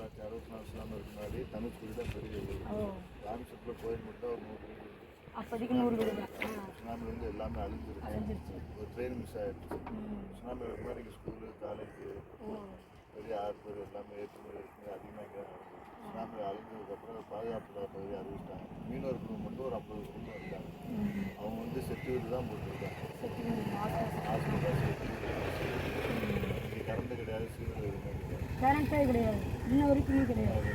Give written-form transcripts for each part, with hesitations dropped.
1964 tsunami முன்னாடி தனுஷ்கோடி தான் பெரிய ராமேஸ்வரத்தில் கோயில் மட்டும் ஒரு 100 வீடு அப்போதைக்கு 100 வீடு தான். சுனாமி வந்து எல்லாமே அழிஞ்சிருச்சு. ஒரு ட்ரெயின் மிஸ் ஆகிடுச்சு. சுனாமி வரும்போது இங்கே ஸ்கூலு காலேஜு பெரிய ஆறு எல்லாமே ஏற்றுமதி அதிகமாக சுனாமி அழிஞ்சதுக்கப்புறம் பாதுகாப்பு பகுதி அறிவிச்சிட்டாங்க. மீனவர் குடும்பம் மட்டும் ஒரு 50 குடும்பம் இருக்காங்க. அவங்க வந்து செட்டு வீடு தான் போட்டுருக்காங்க. ஹாஸ்பிட்டல் இங்கே கரண்ட் கிடையாது, சீரியல் எதுவுமே கரண்ட்டே கிடையாது, இன்ன வரைக்குமே கிடையாது.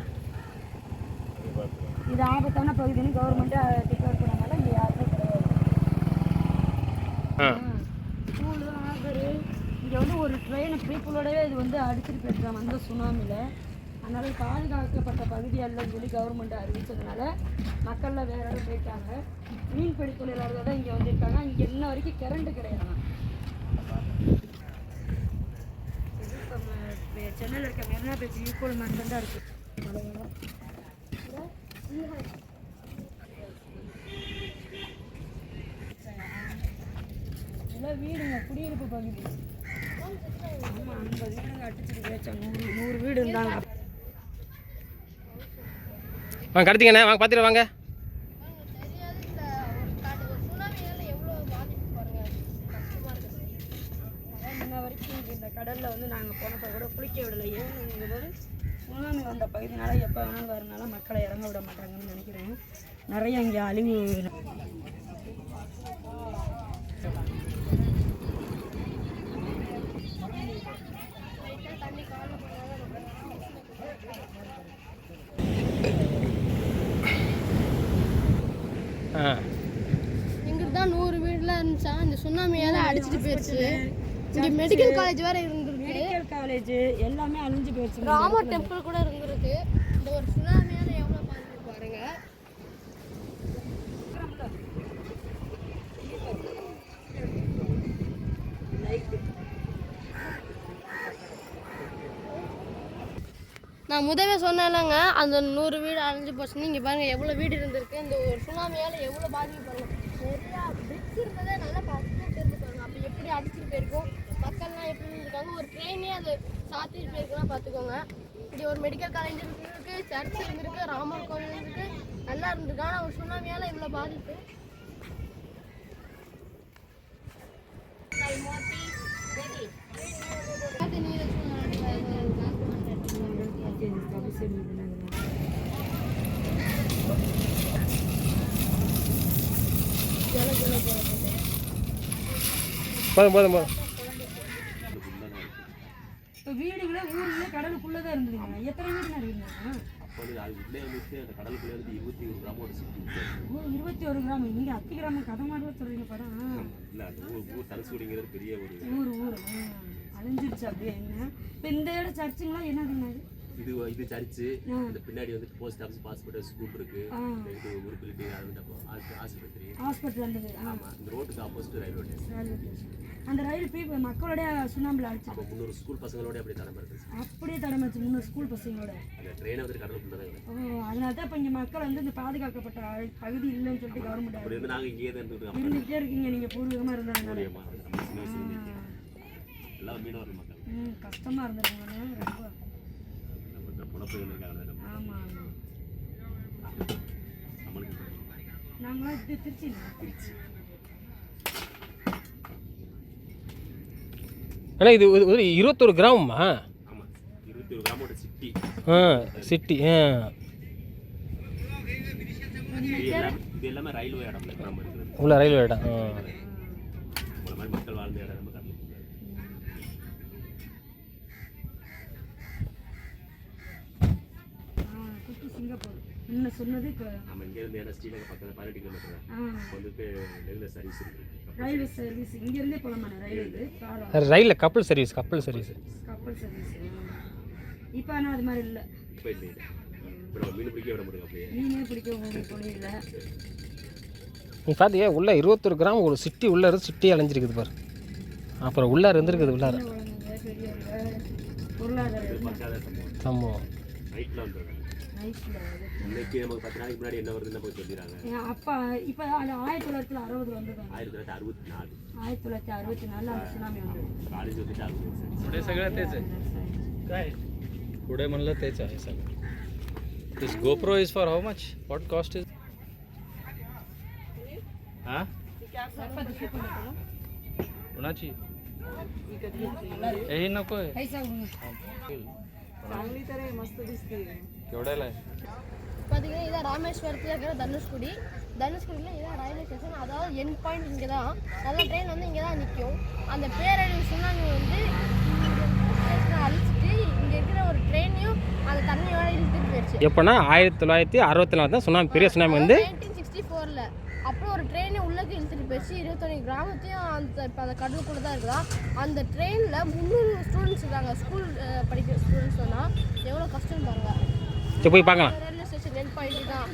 அதே பார்த்துருக்காங்க. இது ஆபத்தான பகுதின்னு கவர்மெண்ட்டே டிக்ளேர் பண்ணனால இங்கே யாருமே கிடையாது. ஸ்கூலு ஆகரு இங்கே வந்து ஒரு ட்ரெயின் பீப்புளோடவே இது வந்து அடிச்சுட்டு போயிருக்காங்க அந்த சுனாமியில். அதனால் பாதுகாக்கப்பட்ட பகுதி அல்லன்னு சொல்லி கவர்மெண்ட் அறிவித்ததுனால மக்கள்லாம் வேற இடம் போயிட்டாங்க. மீன்பிடி தொழிலாளர்கள் தான் இங்கே வந்திருக்காங்க. இங்கே இன்ன வரைக்கும் கரண்ட்டு கிடையாது. சென்னையில் இருக்க மெரினா பீச் ஈக்குவல் மட்டும் தான் இருக்குது. இதெல்லாம் வீடுங்க, குடியிருப்பு பகுதி. ஆமாம், 50 வீடுங்க அடிச்சுட்டு போச்சா. 100 வீடு இருந்தாங்க. வாங்க கடத்திங்கண்ணே, வாங்க பார்த்துட்டு வாங்க. இன்ன வரைக்கும் இந்த கடலில் வந்து நாங்கள் போனப்போ கூட குளிக்க விடலை. ஏன்னு சுனாமி வந்த பகுதினால எப்போ வேணாலும் வரனால மக்களை இறங்க விட மாட்டாங்கன்னு நினைக்கிறேன். நிறைய இங்கே அழிவு. எங்களுக்கு தான் 100 வீடுலாம் இருந்துச்சா, இந்த சுனாமியால அடிச்சுட்டு போயிடுச்சு. இங்கே மெடிக்கல் காலேஜ் வேற இருந்திருக்கு. மெடிக்கல் காலேஜ் எல்லாமே அழிஞ்சு போயிடுச்சு. ராமர் டெம்பிள் கூட இருந்திருக்கு. இந்த ஒரு சுனாமியால எவ்வளோ பாதிப்பு பாருங்க. நான் முதவே சொன்னேன்லங்க, அந்த 100 வீடு அழிஞ்சு போச்சுன்னு. இங்கே பாருங்க எவ்வளோ வீடு இருந்திருக்கு. இந்த ஒரு சுனாமியால் எவ்வளோ பாதிப்பு பாருங்க. நிறையா பிரிட்ஜ் இருந்ததே நல்லா பார்த்துட்டு பாருங்க. அப்போ எப்படி அடிச்சுட்டு போயிருக்கோம், மக்கள்லாம் எப்படி இருந்திருக்காங்க. ஒரு ட்ரெயினே அது சாத்திட்டு போயிருக்குன்னா பார்த்துக்கோங்க. இங்கே ஒரு மெடிக்கல் காலேஜ் இருக்கு, சர்ச் இருந்திருக்கு, ராமர் கோவில் இருந்திருக்கு, நல்லா இருந்திருக்கு. ஆனால் ஒரு சுனாமியால் இவ்வளோ பாதிப்பு. போதும். இப்போ வீடுகளே ஊர்லேயே கடலுக்குள்ளே தான் இருந்ததுங்க. எத்தனை வீடுனா இருக்குங்க? கடலுக்குள்ளே 21 கிராமம் சிட்டி. 21 கிராமம். நீங்கள் 10 கிராமம் கதை மாதிரி சொல்கிறீங்க படம். இல்லை, அந்த ஊர் தனுஷ்கோடிங்கிறது பெரிய ஊர் அழிஞ்சிருச்சு அப்படியே. என்ன இப்போ இந்த இடம் சர்ச்சுங்களா என்னதுங்க? இது சர்ச்சு. இந்த பின்னாடி வந்து போஸ்ட் ஆஃபீஸ், பாஸ்போர்ட், ஸ்கூல் இருக்கு. இது ஒரு பில்டிங், ஆஸ்பத்திரி, ஹாஸ்பிட்டல் இருந்தது. ஆமாம், இந்த ரோட்டுக்கு ஆப்போசிட் ரயில்வே ஸ்டேஷன். அந்த ரயில் போய் மக்களோட சுனாமியில் அடிச்சு அப்போ 300 ஸ்கூல் பசங்களோட அப்படியே தடமாச்சு. அப்படியே தடமாச்சு 300 ஸ்கூல் பசங்களோட. அந்த ட்ரெயினை வந்து கடலுக்குள்ள தான். அதனால தான் இப்போ இங்கே மக்கள் வந்து இந்த பாதுகாக்கப்பட்ட பகுதி இல்லைன்னு சொல்லிட்டு கவர்மெண்ட் அப்படி இருந்து நாங்கள் இங்கேயே தான் இருந்துகிட்டே இருக்கீங்க. நீங்கள் பூர்வீகமாக இருந்தாங்க. எல்லாம் மீனவர் மக்கள். கஷ்டமாக இருந்திருக்காங்க ரொம்ப. புலப்பெயர்கள் இருக்காங்க. ஆமாம், நம்மளுக்கு நாங்களாம் திருச்சி. அண்ணா இது ஒரு 21 கிராமமா? ஆமாம், 21 கிராமோட சிட்டி. சிட்டி. இது எல்லாமே ரயில்வே இடம். கிராமம் இருக்குது உள்ள ரயில்வே இடம். உங்களை மாதிரி மக்கள் வாழ்ந்த இடம் நம்ம கடலுக்கு. சிங்கப்பூர் இன்னும் சொன்னது. இப்போ நம்ம இங்கேருந்து ஏன்னா ஸ்ரீலங்கா பக்கத்தில் 18 கிலோமீட்டர் தான். வந்துட்டு ரெகுலர் சர்வீஸ் இருக்குது. ரயில்வே சர்வீஸ் இங்கேருந்தே போகலாமா? ரயிலில் கப்பல் சர்வீஸ். கப்பல் சர்வீஸ். இப்போ ஆனால் அது மாதிரி இல்லை. இப்போ இல்லை. இப்போ மீன் பிடிக்க விட முடியும். அப்படியே மீனே பிடிக்க முடியல. நீ பார்த்தியா உள்ள 21 கிராமம் ஒரு சிட்டி உள்ளே இருந்து சிட்டி அலைஞ்சிருக்குது பாரு. அப்புறம் உள்ளார இருந்திருக்குது. உள்ளார பொருளாதார சம்பவம். நைட்டில் வந்துருக்காங்க. இன்னைக்கு நமக்கு 10 நாளைக்கு முன்னாடி என்ன வருதுன்னு போய் சொல்லிடுறாங்க. அப்போ இப்போ 1960 வந்தது. 1964. 1964 அந்த சுனாமி வந்தது. காலேஜ் வந்துட்டு पुढे सगळं तेच आहे काय पुढे म्हणलं तेच आहे सगळं. This GoPro is for how much? What cost is? हां कोणाची हे नको आहे पैसा केवढ्याला आहे? பார்த்தீங்கன்னா இதான் ராமேஸ்வரத்தில் இருக்கிற தனுஷ்குடியில் இதான் ரயில்வே ஸ்டேஷன். அதாவது என் பாயிண்ட் இங்கே தான். நல்ல ட்ரெயின் வந்து இங்கே தான் நிற்கும். அந்த பேரழிவு சுனாமி வந்து ஸ்டேஷனை அழிச்சிட்டு இங்கே இருக்கிற ஒரு ட்ரெயினையும் அந்த தண்ணியோட இழுத்துட்டு போயிடுச்சு. எப்போனா 1964 தான் சுனாமி, பெரிய சுனாமி வந்து 1964 அப்புறம் ஒரு ட்ரெயினை உள்ளக்கு இழுத்துட்டு போயிடுச்சு. 21 கிராமத்தையும் இப்போ அந்த கடலுக்குள்ளே தான் இருக்குதா. அந்த ட்ரெயினில் 300 ஸ்டூடெண்ட்ஸ் இருக்காங்க. ஸ்கூல் படிக்கிற ஸ்டூடெண்ட்ஸ் சொன்னால் எவ்வளோ கஷ்டம் பாருங்க. சரி போய் பார்க்கலாம். ரயில்வே ஸ்டேஷன் என் பாயிண்ட் தான்.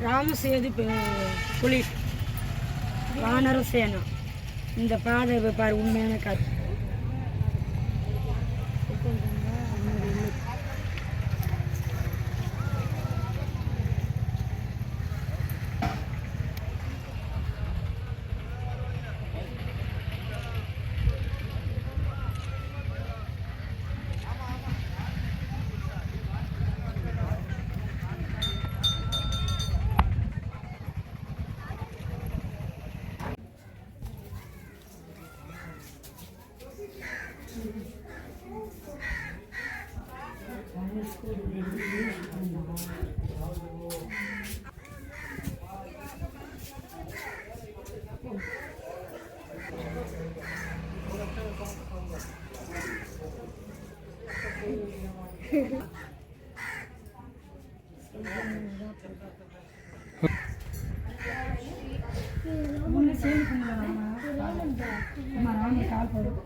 ராமசேது புலி வானர சேனா. இந்த பாதை பாரு உண்மையான காட்சி. முன்னே சேர்ந்து பண்ணலாம். கால் போடும்.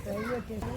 Railway station